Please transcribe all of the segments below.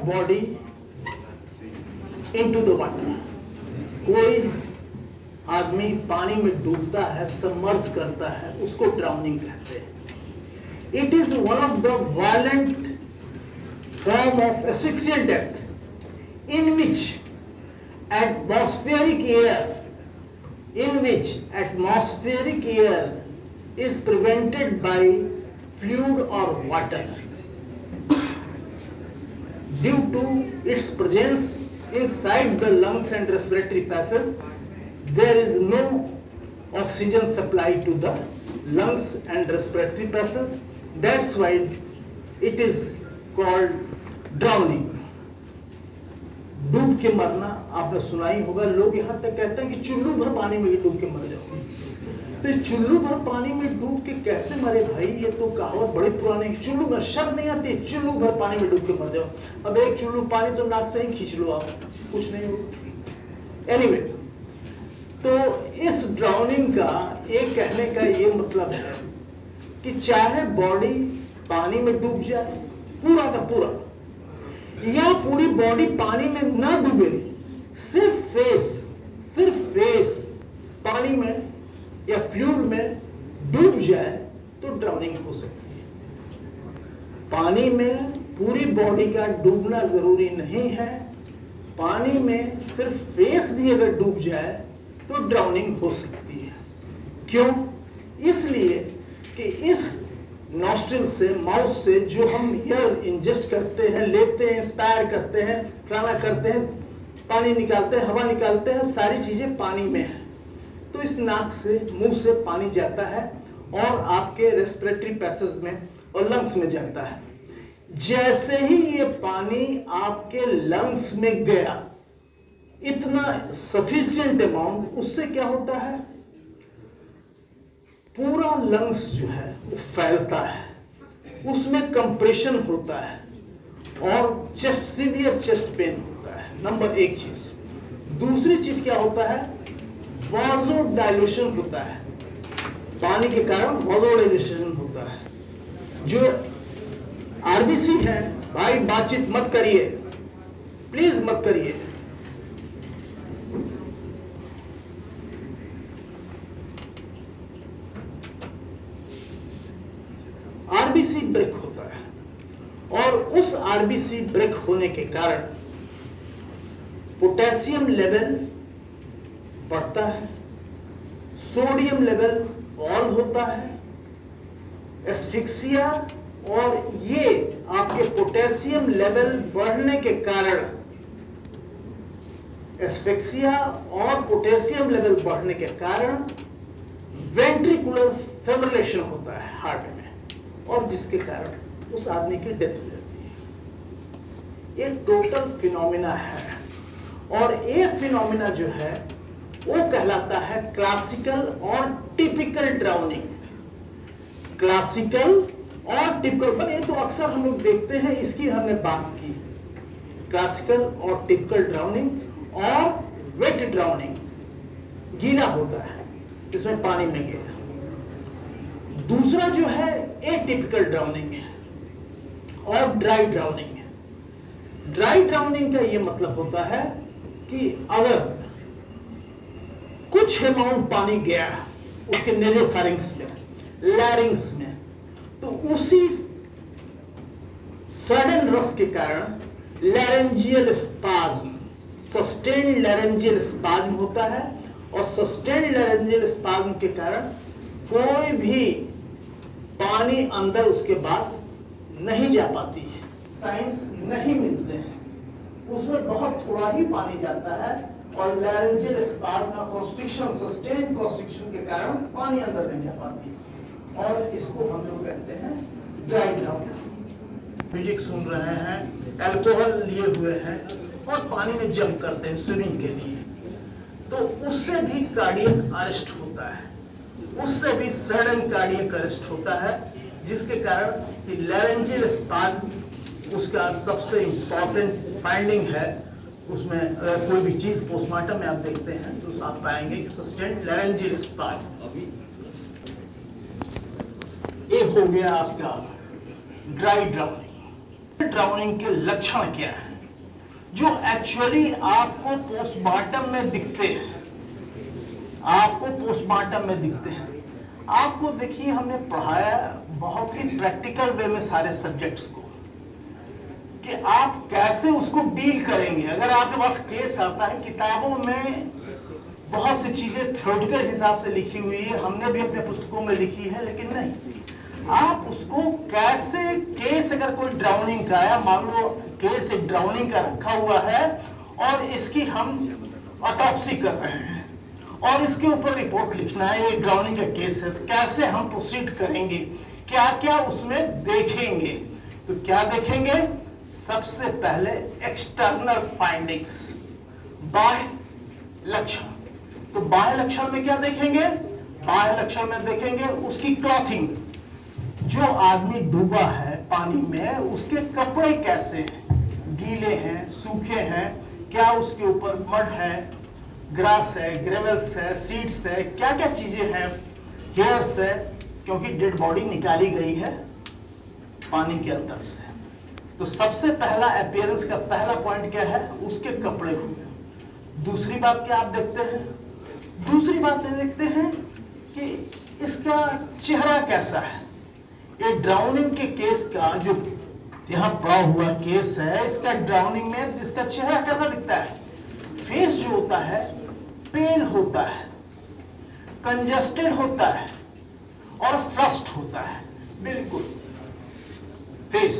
body into the water. कोई आदमी पानी में डूबता है, सबमर्ज करता है, उसको ड्राउनिंग कहते हैं। It is one of the violent form of asphyxial death in which atmospheric air is prevented by fluid or water due to its presence inside the lungs and respiratory passage. There is no oxygen supply to the lungs and respiratory passage. That's why it is called drowning. डूब के मरना आपने सुना ही होगा। लोग यहाँ तक कहते हैं कि चुल्लू भर पानी में डूब के मर जाओ। तो चुल्लू भर पानी में डूब के कैसे मरे भाई? ये तो कहावत बड़ी पुरानी। चुल्लू भर शर्म नहीं आती? चुल्लू भर पानी में डूब के मर जाओ। अब एक चुल्लू पानी तो नाक से ही खींच लो आप, कुछ नहीं होगा। एनीवे, तो इस ड्राउनिंग का एक कहने का ये मतलब है कि चाहे बॉडी पानी में डूब जाए पूरा का पूरा, या पूरी बॉडी पानी में ना डूबे, सिर्फ फेस पानी में या फ्लूइड में डूब जाए तो ड्राउनिंग हो सकती है। पानी में पूरी बॉडी का डूबना जरूरी नहीं है। पानी में सिर्फ फेस भी अगर डूब जाए तो ड्राउनिंग हो सकती है। क्यों? इसलिए कि इस नॉस्ट्रिल से, माउथ से जो हम एयर इंजेस्ट करते हैं, लेते हैं, इंस्पायर करते हैं, फलाना करते हैं, पानी निकालते हैं, हवा निकालते हैं, सारी चीजें पानी में है। तो इस नाक से, मुंह से पानी जाता है और आपके रेस्पिरेटरी पैसेज में और लंग्स में जाता है। जैसे ही ये पानी आपके लंग्स में गया, इतना सफिशिएंट अमाउंट, उससे क्या होता है? पूरा लंग्स जो है वो फैलता है, उसमें कंप्रेशन होता है और सीवियर चेस्ट पेन होता है। नंबर एक चीज। दूसरी चीज क्या होता है? वाजो डायलेशन होता है। पानी के कारण वाजो डायलेशन होता है। जो आरबीसी है, भाई बातचीत मत करिए, प्लीज मत करिए। आरबीसी ब्रेक होता है और उस आरबीसी ब्रेक होने के कारण पोटेशियम लेवल बढ़ता है, सोडियम लेवल फॉल होता है, एस्फिक्सिया, और ये आपके पोटेशियम लेवल बढ़ने के कारण, एस्फिक्सिया और पोटेशियम लेवल बढ़ने के कारण वेंट्रिकुलर फिब्रिलेशन होता है हार्ट में, और जिसके कारण उस आदमी की डेथ हो जाती है। ये टोटल फिनोमिना है और ये फिनोमिना जो है वो कहलाता है क्लासिकल और टिपिकल ड्राउनिंग। क्लासिकल और टिपिकल, पर ये तो अक्सर हम लोग देखते हैं, इसकी हमने बात की। क्लासिकल और टिपिकल ड्राउनिंग और वेट ड्राउनिंग, गीला होता है, इसमें पानी में गया। दूसरा जो है एटिपिकल ड्राउनिंग है और ड्राई ड्राउनिंग है। ड्राई ड्राउनिंग का ये मतलब होता है कि अगर कुछ अमाउंट पानी गया उसके नेज़ोफैरिंक्स में, लैरिंग्स में, तो उसी सडन रस के कारण laryngeal spasm, sustained laryngeal spasm होता है, और सस्टेन्ड लैरेंजियल स्पाज्म के कारण कोई भी पानी अंदर उसके बाद नहीं जा पाती है, साइंस नहीं मिलते हैं, उसमें बहुत थोड़ा ही पानी जाता है, और लैरेंजियल स्पाज्म का कॉन्स्ट्रिक्शन, सस्टेन्ड कॉन्स्ट्रिक्शन के कारण पानी अंदर नहीं जा पाती, और इसको हम लोग कहते हैं ड्राई ड्राउनिंग। म्यूजिक सुन रहे हैं, अल्कोहल लिए हुए हैं और पानी में जंप करते हैं स्विमिंग के लिए, तो उससे भी कार्डियक अरेस्ट होता है, उससे भी सडन कार्डियक अरेस्ट होता है, जिसके कारण लैरेंजियल स्पाज्म उसका सबसे इंपॉर्टेंट फाइंडिंग है। उसमें अगर कोई भी चीज पोस्टमार्टम में आप देखते हैं तो आप पाएंगे कि सस्टेन्ड लैरेंजियल स्पाज्म। ये हो गया आपका ड्राई ड्राउनिंग। ड्राउनिंग के लक्षण क्या है? जो एक्चुअली आपको पोस्टमार्टम में दिखते हैं, आपको पोस्टमार्टम में दिखते हैं। आपको देखिए हमने पढ़ाया बहुत ही प्रैक्टिकल वे में सारे सब्जेक्ट्स को कि आप कैसे उसको डील करेंगे। अगर आपके पास केस आता है, किताबों में बहुत सी चीजें थ्योरेटिकल हिसाब से लिखी हुई है, हमने भी अपने पुस्तकों में लिखी है, लेकिन नहीं, आप उसको कैसे, केस अगर कोई ड्राउनिंग का है, मान लो केस एक ड्राउनिंग का रखा हुआ है और इसकी हम ऑटोप्सी कर रहे हैं और इसके ऊपर रिपोर्ट लिखना है, ये ड्राउनिंग का केस है, तो कैसे हम प्रोसीड करेंगे, क्या क्या उसमें देखेंगे। तो क्या देखेंगे, सबसे पहले एक्सटर्नल फाइंडिंग्स, बाह्य लक्षण। तो बाह्य लक्षण में क्या देखेंगे, बाह्य लक्षण में देखेंगे उसकी क्लॉथिंग, जो आदमी डूबा है पानी में उसके कपड़े कैसे हैं, गीले हैं, सूखे हैं, क्या उसके ऊपर मड है, ग्रास है, ग्रेवल्स है, सीड्स है, क्या क्या चीजें हैं, हेयर्स है, क्योंकि डेड बॉडी निकाली गई है पानी के अंदर से। तो सबसे पहला अपीयरेंस का पहला पॉइंट क्या है, उसके कपड़े हुए। दूसरी बात क्या आप देखते हैं, दूसरी बात देखते हैं कि इसका चेहरा कैसा है। ये ड्राउनिंग के केस का जो यहाँ पड़ा हुआ केस है, इसका ड्राउनिंग में इसका चेहरा कैसा दिखता है, फेस जो होता है पेल होता है, कंजस्टेड होता है और फ्लश्ड होता है, बिल्कुल फेस।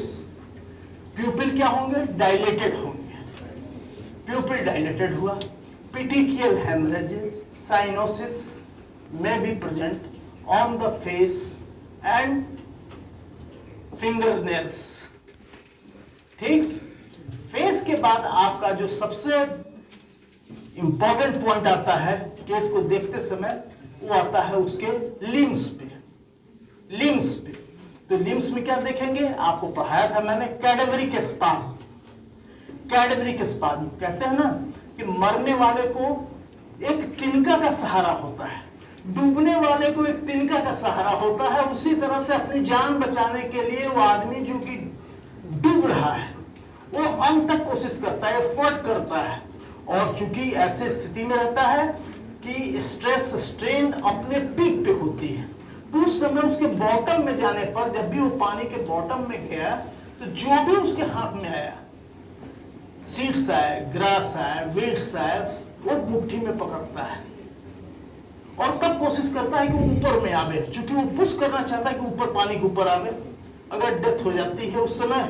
प्यूपिल क्या होंगे, डायलेटेड होंगे, प्यूपिल डायलेटेड हुआ। Petechial haemorrhages, cyanosis may be present on the face and fingernails। ठीक, फेस के बाद आपका जो सबसे इंपॉर्टेंट पॉइंट आता है केस को देखते समय, वो आता है उसके लिम्स पे, लिम्स पे। तो लिम्स में क्या देखेंगे, आपको पढ़ाया था मैंने, कैडेवरिक स्पाज्म। कैडेवरिक स्पाज्म कहते हैं ना कि मरने वाले को एक तिनका का सहारा होता है, डूबने वाले को एक तिनका का सहारा होता है। उसी तरह से अपनी जान बचाने के लिए वो आदमी जो कि डूब रहा है वो अंत तक कोशिश करता है, एफर्ट करता है, और चूंकि ऐसे स्थिति में रहता है कि स्ट्रेस स्ट्रेन अपने पीक पे होती है, तो उस समय उसके बॉटम में जाने पर, जब भी वो पानी के बॉटम में गया, तो जो भी उसके हाथ में आया, सीड्स आए, ग्रास आए, वीड्स आए, वो मुट्ठी में पकड़ता है और तब कोशिश करता है कि ऊपर में आवे, चूंकि वो पुश करना चाहता है कि ऊपर, पानी के ऊपर आवे। अगर डेथ हो जाती है उस समय,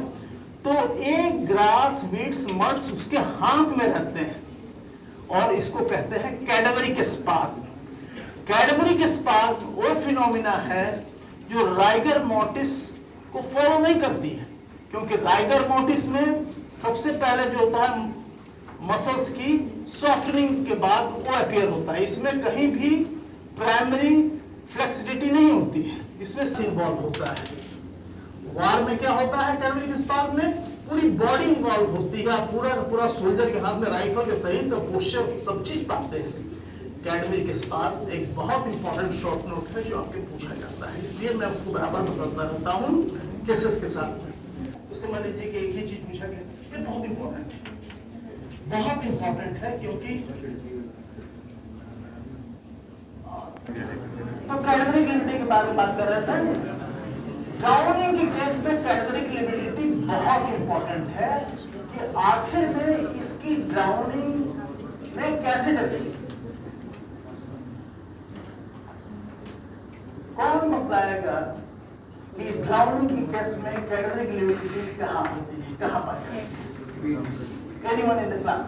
तो एक ग्रास, वीड्स, मड्स उसके हाथ में रहते हैं, और इसको कहते हैं कैडेवरिक स्पाज्म। कैडेवरिक स्पाज्म वो फिनोमिना है जो राइगर मोर्टिस को फॉलो नहीं करती है, क्योंकि राइगर मोर्टिस में सबसे पहले जो होता है मसल्स की सॉफ्टनिंग के बाद वो अपीयर होता है। इसमें कहीं भी प्राइमरी फ्लेक्सिबिलिटी नहीं होती है, इसमें इन्वॉल्व होता है। वार में क्या होता है, कैडेवरिक स्पाज्म में पूरी बॉडी इन्वॉल्व होती है, पूरा का पूरा सोल्जर के हाथ में राइफल के सहित पोस्चर सब चीज पाते हैं। कैडेवरिक स्पाज्म एक बहुत इंपॉर्टेंट शॉर्ट नोट है जो आपके पूछा जाता है, इसलिए मैं उसको बराबर बताता रहता हूँ केसेस के साथ में। तो समझ लीजिए कि एक ही चीज पूछा गया, ये बहुत इंपॉर्टेंट है, बहुत इंपॉर्टेंट है, क्योंकि तो कैडेवरिक लिमिटी के बारे में बात कर रहे थे। ड्राउनिंग के केस में कैडेवरिक लिमिटी बहुत इंपॉर्टेंट है कि आखिर में इसकी ड्राउनिंग में कैसे डरेगी। कौन बताएगा कि ड्राउनिंग के केस में कैडेवरिक लिमिटी कहाँ होती है, कहाँ पाई जाती है? Anyone in the class?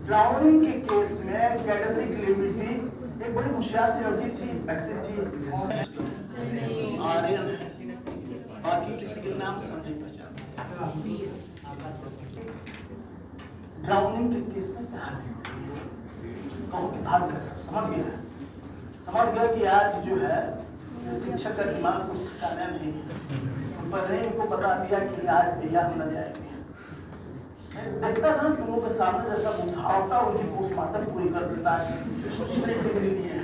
Drowning के केस में कैडेवरिक लिमिटी एक बड़ी होशियार सी लड़की थी, व्यक्ति थी, आर्यन है, बाकी किसी के नाम से नहीं पहचानता। ड्राउनिंग के केस में कहाँ कहो कि भाग गए, सब समझ गया कि आज जो है शिक्षक का दिमाग कुछ ठिकाना नहीं है, पहले इनको बता दिया कि आज भैया हम न जाएंगे। देखता ना तुम लोग के सामने जैसा बुझावता उनकी पोस्टमार्टम पूरी कर देता है, इतनी डिग्री नहीं है।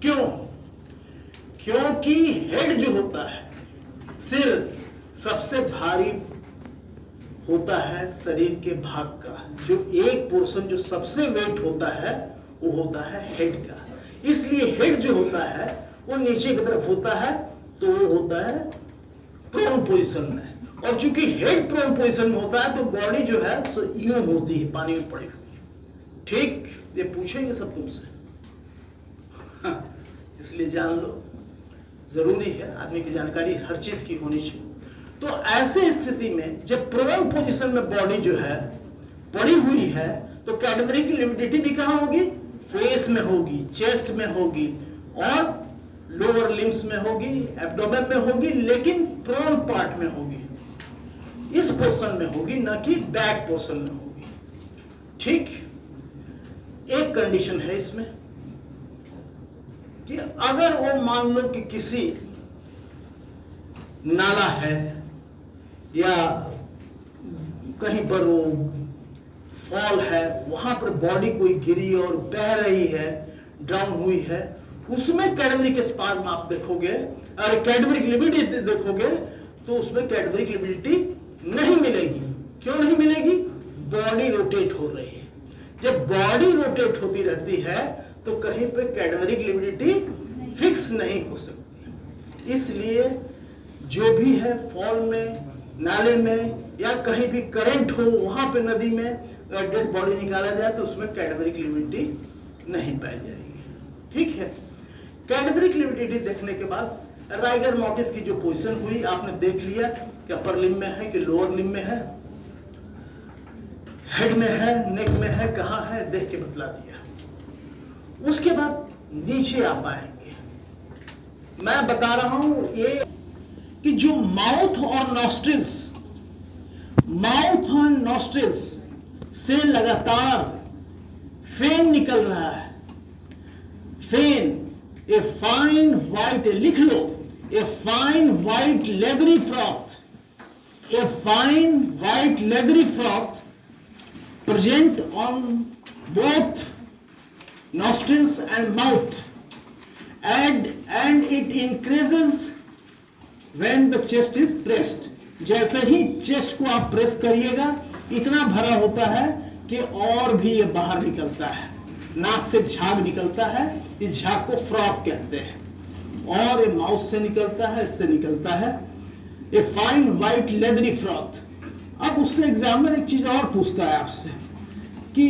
क्यों? क्योंकि हेड जो होता है, सिर सबसे भारी होता है शरीर के भाग का। जो एक पोर्शन जो सबसे वेट होता है वो होता है हेड का। इसलिए हेड जो होता है वो नीचे की तरफ होता है, तो वो होता है प्रोन पोजीशन में। और चूंकि हेड प्रोन पोजीशन में होता है तो बॉडी जो है यूं होती है, पानी में पड़ी हुई। ठीक, ये पूछेंगे सब तुमसे, इसलिए जान लो, जरूरी है आदमी की जानकारी हर चीज की होनी चाहिए। तो ऐसे स्थिति में जब प्रोन पोजीशन में बॉडी जो है पड़ी हुई है तो कैडबरी की लिविडिटी भी कहां होगी? फेस में होगी, चेस्ट में होगी और लोअर लिम्स में होगी, एब्डोमेन में होगी, लेकिन प्रोन पार्ट में होगी, इस पोर्शन में होगी, ना कि बैक पोर्शन में होगी। ठीक, एक कंडीशन है इसमें कि अगर वो मान लो कि किसी नाला है या कहीं पर वो फॉल है, वहां पर बॉडी कोई गिरी और बह रही है, डाउन हुई है, उसमें कैडबरी के स्पार्म आप देखोगे और कैडबरी लिविडिटी देखोगे तो उसमें कैडबरी लिविडिटी नहीं मिलेगी। क्यों नहीं मिलेगी? बॉडी रोटेट हो रही है। जब बॉडी रोटेट होती रहती है तो कहीं पे कैडबरी लिविडिटी फिक्स नहीं हो सकती। इसलिए जो भी है फॉल में, नाले में या कहीं भी करंट हो, वहां पे नदी में डेड बॉडी निकाला जाए तो उसमें कैडबरी लिविडिटी नहीं पाई जाएगी। ठीक है, कैडबरी लिविडिटी देखने के बाद राइगर मॉर्टिस की जो पोजीशन हुई आपने देख लिया कि अपर लिम्ब में है कि लोअर लिम्ब में है, हेड में है, नेक में है, कहां है, देख के बतला दिया। उसके बाद नीचे आप आएंगे। मैं बता रहा हूं ये कि जो माउथ और नॉस्ट्रिल्स से लगातार फेन निकल रहा है। फेन, ए फाइन व्हाइट, लिख लो, a fine white leathery froth, a fine white leathery froth present on both nostrils and mouth, and it increases when the chest is pressed. जैसे ही चेस्ट को आप प्रेस करिएगा इतना भरा होता है कि और भी ये बाहर निकलता है, नाक से झाग निकलता है, इस झाग को फ्रॉथ कहते हैं, और ये माउथ से निकलता है, इससे निकलता है, ए फाइन व्हाइट लेदरी फ्रॉथ। अब उससे एग्जामिनर एक चीज और पूछता है आपसे कि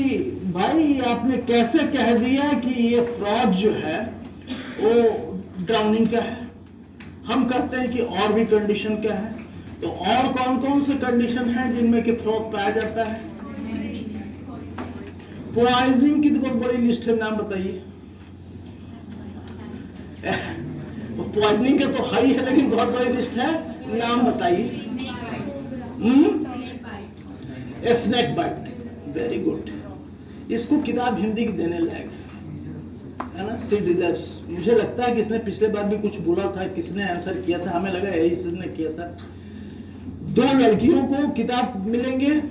भाई आपने कैसे कह दिया कि ये फ्रॉथ जो है वो ड्राउनिंग का है? हम कहते हैं कि और भी कंडीशन क्या है। तो और कौन कौन से कंडीशन है जिनमें कि फ्रॉथ पाया जाता है? पॉइजनिंग की तो बहुत बड़ी लिस्ट है, नाम बताइए। पॉइजनिंग का तो हाई है लेकिन बहुत बड़ी लिस्ट है, नाम बताइए। Snake bite, very good. इसको किताब हिंदी की देने लायक है ना, स्टेट रिजर्व्स। मुझे लगता है कि इसने पिछले बार भी कुछ बोला था, किसने आंसर किया था, हमें लगा यही इसने किया था। 2 लड़कियों को किताब मिलेंगे,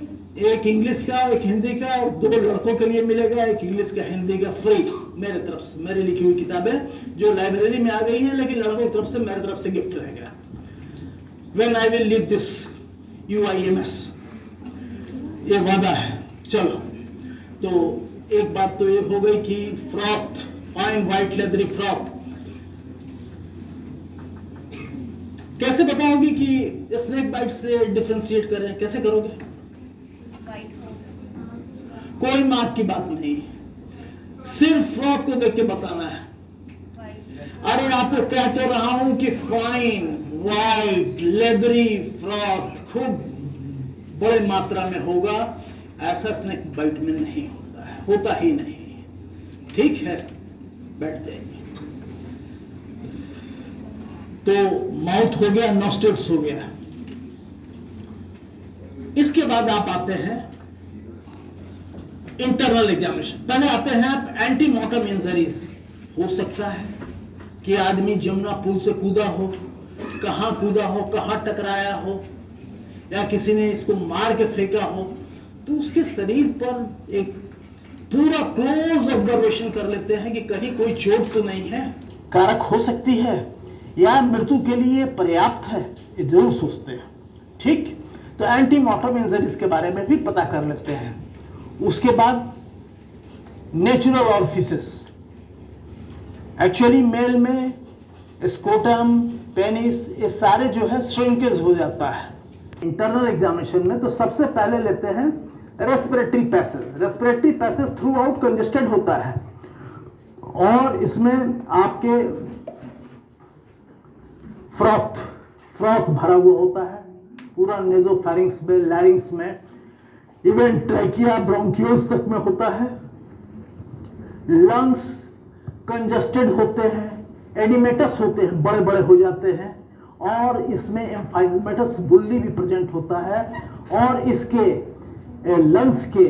एक इंग्लिश का एक हिंदी का, और 2 लड़कों के लिए मिलेगा एक इंग्लिश का हिंदी का फ्री, मेरे तरफ से, मेरी लिखी हुई किताबें जो लाइब्रेरी में आ गई है, लेकिन लड़कों की तरफ से मेरी तरफ से गिफ्ट रहेगा। When I will leave this UIMS, ये वादा है। चलो, तो एक बात तो ये हो गई कि froth, fine white leathery froth कैसे बताओगे कि स्नेक बाइट से डिफरेंशिएट करें? कैसे करोगे? कोई मार्क की बात नहीं, सिर्फ फ्रॉथ को देख के बताना है। अरे आपको कह तो रहा हूं कि फाइन व्हाइट लेदरी फ्रॉथ खूब बड़े मात्रा में होगा, ऐसा स्नेक बाइट में नहीं होता है, होता ही नहीं। ठीक है, बैठ जाइए। तो माउथ हो गया, नॉस्ट्रिल्स हो गया। इसके बाद आप आते हैं इंटरनल एग्जामिनेशन। पहले आते हैं आप एंटीमॉर्टम इंजरीज। हो सकता है कि आदमी जमुना पुल से कूदा हो, कहां कूदा हो, कहां टकराया हो, या किसी ने इसको मार के फेंका हो, तो उसके शरीर पर एक पूरा क्लोज ऑब्जर्वेशन कर लेते हैं कि कहीं कोई चोट तो नहीं है। कारक हो सकती है या मृत्यु के लिए पर्याप्त है, ये जरूर सोचते हैं। ठीक, तो एंटीमॉर्टम इंजरीज के बारे में भी पता कर लेते हैं। उसके बाद नेचुरल ऑरिफिसेस, एक्चुअली मेल में स्कोटम, पेनिस, ये सारे जो है श्रिंकेज हो जाता है। इंटरनल एग्जामिनेशन में तो सबसे पहले लेते हैं respiratory passage. Respiratory passage through out congested होता है और इसमें आपके फ्रॉथ भरा हुआ होता है पूरा नेजोफेरिंक्स में, लैरिंग्स में, इवन ट्रैकिया, ब्रोंकियोल्स तक में होता है। लंग्स कंजेस्टेड होते हैं, एडिमेटस होते हैं, बड़े बड़े हो जाते हैं और इसमें एम्फाइजमेटस बुल्ली भी प्रेजेंट होता है और इसके लंग्स के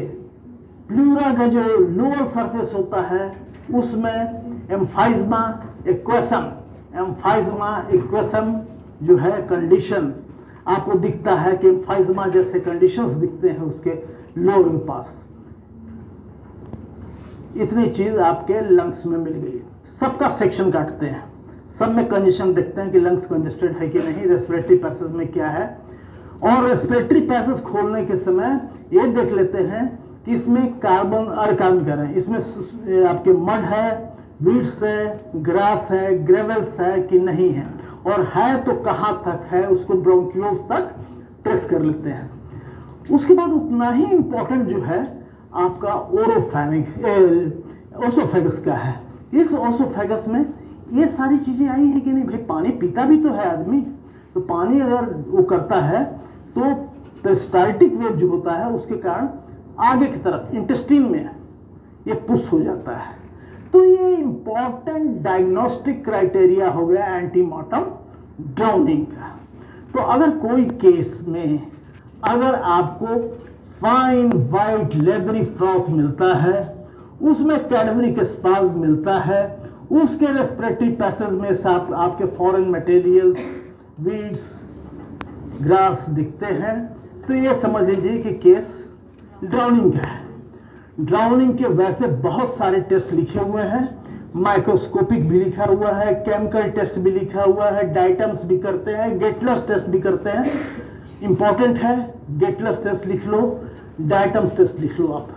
प्लूरा का जो लोअर सरफेस होता है उसमें एम्फाइजमा एक्वेसम जो है कंडीशन आपको दिखता है कि एम्फाइजमा जैसे कंडीशंस दिखते हैं उसके लोअर के पास। इतनी चीज आपके लंग्स में मिल गई। सबका सेक्शन काटते हैं, सब में कंजेशन देखते हैं कि लंग्स कंजेस्टेड है कि नहीं, रेस्पिरेटरी पैसेज में क्या है। और रेस्पिरेटरी पैसेज खोलने के समय ये देख लेते हैं कि इसमें कार्बन कह रहे हैं, इसमें आपके मड है, वीड्स है, ग्रास है, ग्रेवल्स है कि नहीं है, और है तो कहाँ तक है, उसको ब्रोंकियोल्स तक टेस्ट कर लेते हैं। उसके बाद उतना ही इंपॉर्टेंट जो है आपका ओसोफेगस का है। इस ओसोफेगस में ये सारी चीजें आई हैं कि नहीं भाई, पानी पीता भी तो है आदमी, तो पानी अगर वो करता है तो पेरिस्टाल्टिक वेव जो होता है उसके कारण आगे की तरफ इंटेस्टाइन में ये पुश हो जाता है। तो ये इंपॉर्टेंट डायग्नोस्टिक क्राइटेरिया हो गया एंटीमॉर्टम ड्राउनिंग का। तो अगर कोई केस में अगर आपको फाइन वाइट लेदरी फ्रॉथ मिलता है, उसमें कैडबरी के स्पाज मिलता है, उसके रेस्पिरेटरी पैसेज में साथ आपके फॉरेन मटेरियल्स, वीड्स, ग्रास दिखते हैं, तो ये समझ लीजिए कि केस ड्राउनिंग का है। ड्राउनिंग के वैसे बहुत सारे टेस्ट लिखे हुए हैं, माइक्रोस्कोपिक भी लिखा हुआ है, केमिकल टेस्ट भी लिखा हुआ है, डाइटम्स भी करते हैं, गेटलर्स टेस्ट भी करते हैं। इंपॉर्टेंट है, गेटलर्स टेस्ट लिख लो, डाइटम्स टेस्ट लिख लो आप,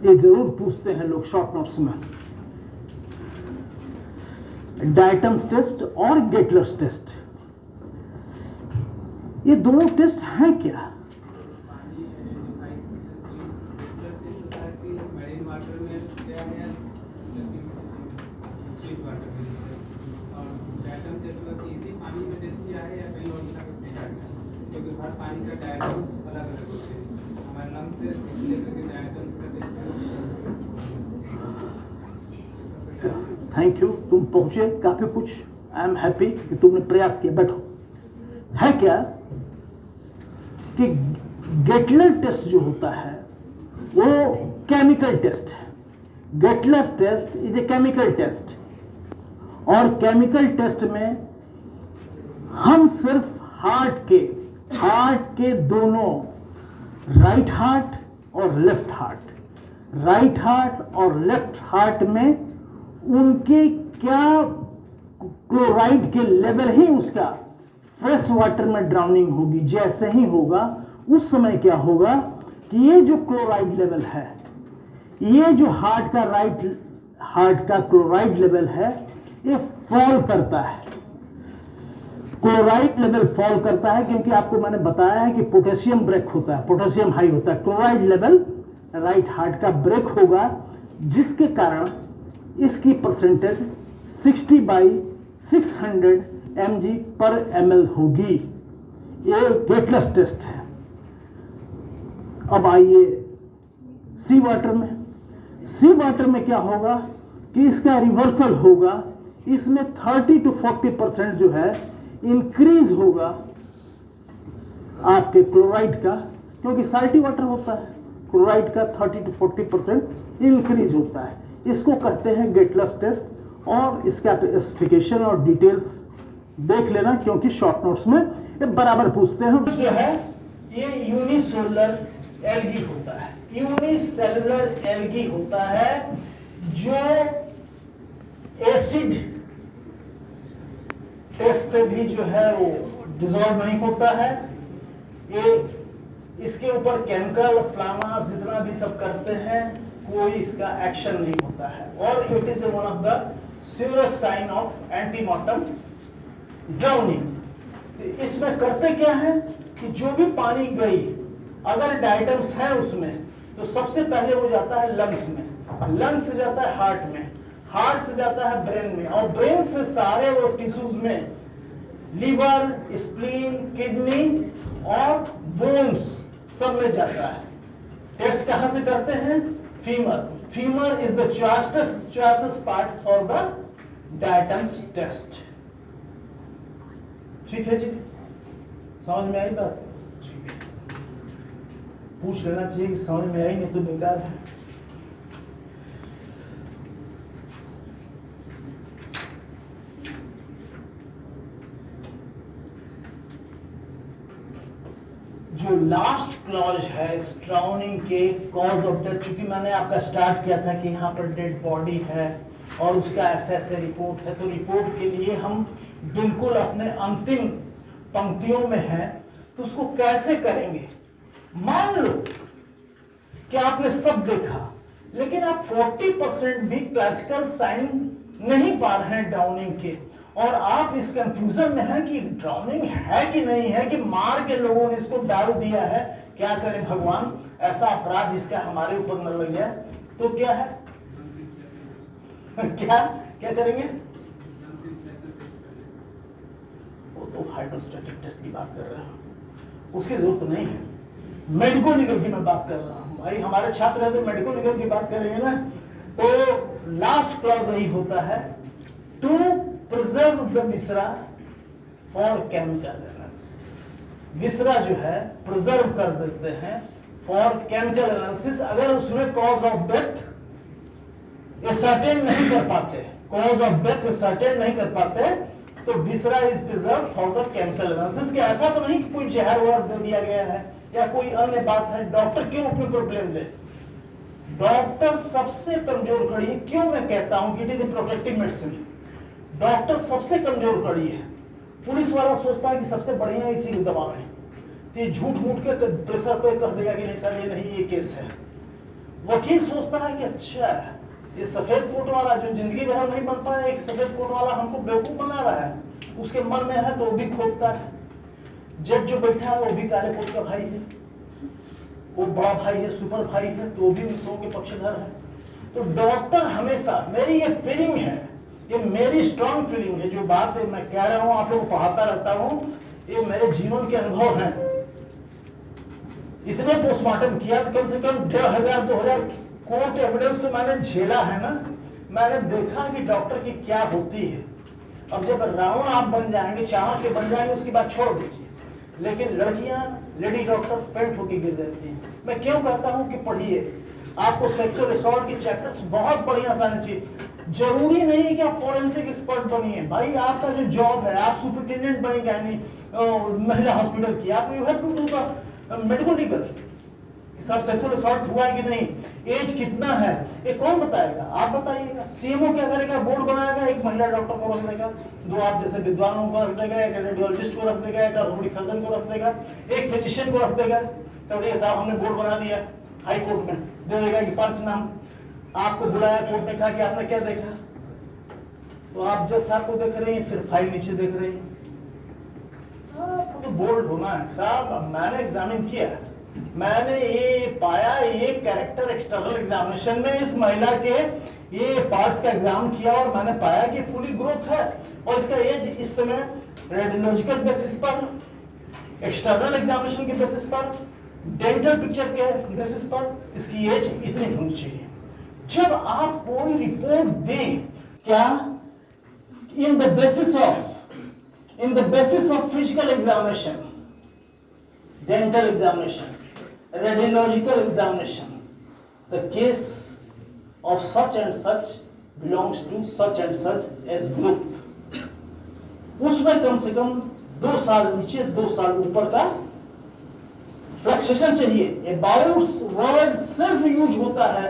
ये जरूर पूछते हैं लोग शॉर्ट नोट्स में। डाइटम्स टेस्ट और गेटलर्स टेस्ट, ये दोनों टेस्ट हैं क्या? थैंक यू, तुम पहुंचे काफी कुछ। आई एम हैप्पी कि तुमने प्रयास किया। बैठो। है क्या कि गेटलर टेस्ट जो होता है वो केमिकल टेस्ट है। Gettler test is a chemical test, और केमिकल टेस्ट में हम सिर्फ हार्ट के दोनों, राइट हार्ट और लेफ्ट हार्ट में उनके क्या क्लोराइड के लेवल ही उसका फ्रेश वाटर में ड्राउनिंग होगी। जैसे ही होगा उस समय क्या होगा कि ये जो क्लोराइड लेवल है, ये जो राइट हार्ट का क्लोराइड लेवल है, ये फॉल करता है। क्लोराइड लेवल फॉल करता है क्योंकि आपको मैंने बताया है कि पोटेशियम ब्रेक होता है, पोटेशियम हाई होता है। क्लोराइड लेवल राइट हार्ट का ब्रेक होगा, जिसके कारण इसकी परसेंटेज 60/600 mg/ml होगी। ये गेटलस टेस्ट है। अब आइए सी वाटर में क्या होगा कि इसका रिवर्सल होगा, इसमें 30 to 40% जो है इंक्रीज होगा आपके क्लोराइड का, क्योंकि साल्टी वाटर होता है, क्लोराइड का 30 to 40% इंक्रीज होता है। इसको कहते हैं गेटलस टेस्ट, और इसका स्पेसिफिकेशन और डिटेल्स देख लेना, क्योंकि शॉर्ट नोट्स में ये बराबर पूछते हैं। जो है ये यूनिसेलुलर एल्गी होता है, यूनिसेलुलर एल्गी होता है जो एसिड टेस्ट से भी जो है वो डिसॉल्व नहीं होता है। ये इसके ऊपर केमिकल फ्लामास जितना भी सब करते हैं, कोई इसका एक्शन नहीं होता है। और it is one of the serious sign of antemortem drowning. तो इसमें करते क्या है कि जो भी पानी गई, अगर डाइटम्स है उसमें, तो सबसे पहले वो जाता है लंग्स में, लंग्स से जाता है हार्ट में, हार्ट से जाता है ब्रेन में, और ब्रेन से सारे वो टिश्यूज में, लीवर, स्प्लीन, किडनी और बोन्स सब में जाता है। टेस्ट कहां से करते हैं? Femur. Femur is the choicest part for the diatoms test. ठीक है जी, समझ में आई बात? पूछ लेना चाहिए कि समझ में आई, नहीं तो बेकार है। जो लास्ट क्लॉज है ड्राउनिंग के कॉज ऑफ डेथ, चूंकि मैंने आपका स्टार्ट किया था कि यहाँ पर डेड बॉडी है और उसका ऐसे रिपोर्ट है, तो रिपोर्ट के लिए हम बिल्कुल अपने अंतिम पंक्तियों में हैं, तो उसको कैसे करेंगे? मान लो कि आपने सब देखा, लेकिन आप 40% भी क्लासिकल साइन नहीं पा रहे हैं ड्राउनिंग के, और आप इस कंफ्यूजन में हैं कि ड्राउनिंग है कि नहीं है, कि मार के लोगों ने इसको डाल दिया है, क्या करें भगवान, ऐसा अपराध इसका हमारे ऊपर न लग जाए, तो क्या है? क्या क्या करेंगे? वो तो हाइड्रोस्टैटिक टेस्ट की बात कर रहा हूं, उसकी जरूरत नहीं है। मेडिको लीगल की मैं बात कर रहा हूं भाई, हमारे छात्र हैं तो मेडिको लीगल की बात करेंगे ना। तो लास्ट क्लॉज यही होता है, to preserve the viscera for chemical analysis. Viscera जो है प्रिजर्व कर देते हैं फॉर केमिकल एनालिसिस। अगर उसमें कॉज ऑफ डेथ सर्टेन नहीं कर पाते, कॉज ऑफ डेथ सर्टेन नहीं कर पाते, तो viscera is preserve for the chemical analysis. कि ऐसा तो नहीं कि कोई जहर वहर दे दिया गया है या कोई अन्य बात है। डॉक्टर क्यों अपने प्रॉब्लम ले? डॉक्टर सबसे कमजोर कड़ी है। क्यों मैं कहता हूं कि it is a protective medicine? Doctor सबसे कमजोर कड़ी है। पुलिस वाला सोचता है कि सबसे बढ़िया इसी को दबा रहे हैं, तो ये झूठ मूठ के प्रेशर पे कह देगा कि नहीं सर ये नहीं, ये केस है। वकील सोचता है कि अच्छा ये सफेद कोट वाला जो जिंदगी भर नहीं बन पाया, एक सफेद कोट वाला हमको बेवकूफ बना रहा है, उसके मन में है तो वो भी खोदता है। जज जो बैठा है वो भी काले कोट का भाई है, वो बड़ा भाई है, सुपर भाई है, तो वो भी मिसरों के पक्षधर है। तो डॉक्टर हमेशा, मेरी ये फीलिंग है, ये मेरी स्ट्रॉन्ग फीलिंग है, जो बात है मैं कह रहा हूं, आप लोगों को पढ़ाता रहता हूं, ये मेरे जीवन के अनुभव हैं। इतने पोस्टमार्टम किया तो कम से कम 1500-2000 कोर्ट एविडेंस तो मैंने झेला है ना। मैंने देखा कि डॉक्टर की क्या होती है। अब जब रावण आप बन जाएंगे, चाणक्य के बन जाएंगे, उसकी बात छोड़ दीजिए, लेकिन लड़कियां, लेडी डॉक्टर फेंट होकर गिर जाती हैं। मैं क्यों कहता हूं कि पढ़िए, आपको सेक्सुअल असॉल्ट के चैप्टर्स बहुत बढ़िया से आने चाहिए। जरूरी नहीं है कि आप फॉरेंसिक एक्सपर्ट बनिए भाई, आपका जो जॉब है, आप सुपरिटेंडेंट बनेंगे यानी महिला हॉस्पिटल की, आप you have to do the medical legal. सब सेक्सुअल असॉल्ट हुआ है कि नहीं, एज कितना है, ये कौन बताएगा? आप बताइएगा। सीएमओ क्या करेगा? बोर्ड बनाएगा, एक महिला डॉक्टर को रख देगा, दो आप जैसे विद्वानों को रख देगा, एक रेडियोलॉजिस्ट को रख देगा, एक ऑर्थोपेडिक सर्जन को रख देगा, एक फिजिशियन को रख देगा, कह देगा साहब हमने बोर्ड बना दिया, हाई कोर्ट में दे देगा कि 5 नाम। आपको बुलाया, कोर्ट ने कहा कि आपने क्या देखा, तो आप जज साहब को देख रहे हैं, फिर फाइल नीचे देख रहे हैं। आपको तो बोल्ड होना है साहब। मैंने एग्जामिन किया, मैंने ये पाया, ये कैरेक्टर एक्सटर्नल एग्जामिनेशन में इस महिला के ये पार्ट्स का एग्जाम किया और मैंने पाया कि फुली ग्रोथ है, और इसका एज इस समय रेडियोलॉजिकल बेसिस पर, एक्सटर्नल एग्जामिनेशन के बेसिस पर, डेंटल पिक्चर के बेसिस पर इसकी एज इतनी होनी चाहिए। जब आप कोई रिपोर्ट दें, क्या in the basis of physical examination, dental examination, radiological examination, the case of such and such belongs to such and such as group, उसमें कम से कम 2 साल नीचे 2 साल ऊपर का फ्लक्सेशन चाहिए। अबाउट वर्ड सिर्फ यूज होता है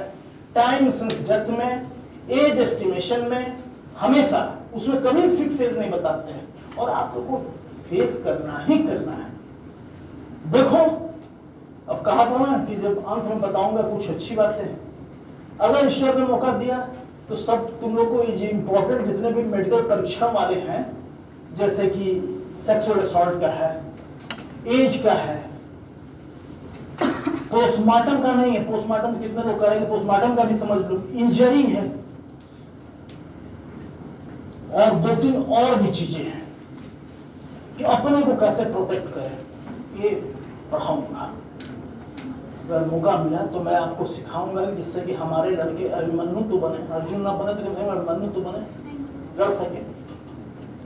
टाइम सिंस डेथ में, एज एस्टिमेशन में, हमेशा उसमें कभी फिक्स एज नहीं बताते हैं, और आप लोग को फेस करना ही करना है। देखो अब कहा था ना कि जब अंत में बताऊंगा कुछ अच्छी बातें, अगर ईश्वर ने मौका दिया तो सब तुम लोग को ये इंपॉर्टेंट जितने भी मेडिकल परीक्षण वाले हैं, जैसे कि सेक्सुअल असॉल्ट का है, एज का है, पोस्टमार्टम का नहीं है, पोस्टमार्टम कितने लोग करेंगे, पोस्टमार्टम का भी समझ लो, इंजरी है, और 2-3 और भी चीजें हैं कि अपने को कैसे प्रोटेक्ट करें, ये पढ़ाऊंगा। अगर मौका मिला तो मैं आपको सिखाऊंगा, जिससे कि हमारे लड़के अभिमन्यु तो बने, अर्जुन ना बने तो अभिमन्यु तो बने, लड़ सके।